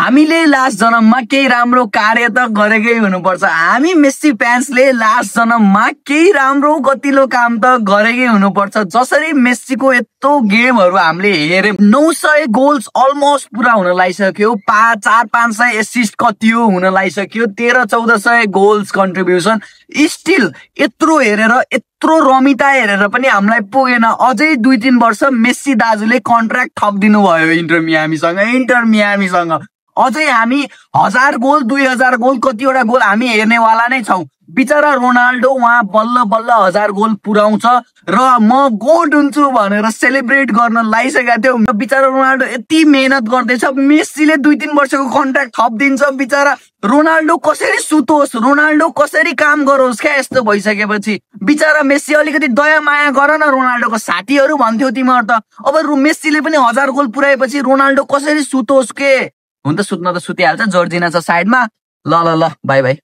हामीले लास्ट जन्ममा केही राम्रो कार्य त गरेकै हुनुपर्छ। हामी मेस्सी फ्यान्सले लास्ट जन्ममा केही राम्रो गतिलो काम त गरेकै हुनुपर्छ। जसरी मेस्सीको यत्रो गेमहरू हामीले हेरे, 900 गोल्स अलमोस्ट पुरा हुन लागिसक्यो, 400-500 एसिस्ट कति हो हुन लागिसक्यो, 1300-1400 गोल्स कन्ट्रिब्युसन। स्टिल यत्रो हेरेर, यत्रो रमिता हेरेर पनि हामीलाई पुगेन। अझै 2-3 वर्ष मेस्सी दाजुले कन्ट्र्याक्ट थपिदिनु भयो इन्टर मियामीसँग। अझै हामी 1000 गोल 2000 गोल कतिवटा गोल हामी हेर्नेवाला नै छौँ। बिचरा रोनाल्डो उहाँ बल्ल बल्ल 1000 गोल पुर्याउँछ र म गोड हुन्छु भनेर सेलिब्रेट गर्न लागिसकेको थियो। बिचरा रोनाल्डो यति मेहनत गर्दैछ, मेस्सीले 2-3 वर्षको कन्ट्र्याक्ट थपिदिन्छ। बिचरा रोनाल्डो कसरी सुतोस्, रोनाल्डो कसरी काम गरोस् क्या यस्तो भइसकेपछि। बिचरा मेस्सी अलिकति दया माया गर न रोनाल्डोको साथीहरू भन्थ्यो तिमीहरू त। अब मेस्सीले पनि 1000 गोल पुर्याएपछि रोनाल्डो कसरी सुतोस् के? हुन त सुत्न त सुतिहाल्छ, जर्जिना छ साइडमा। ल बाई बाई।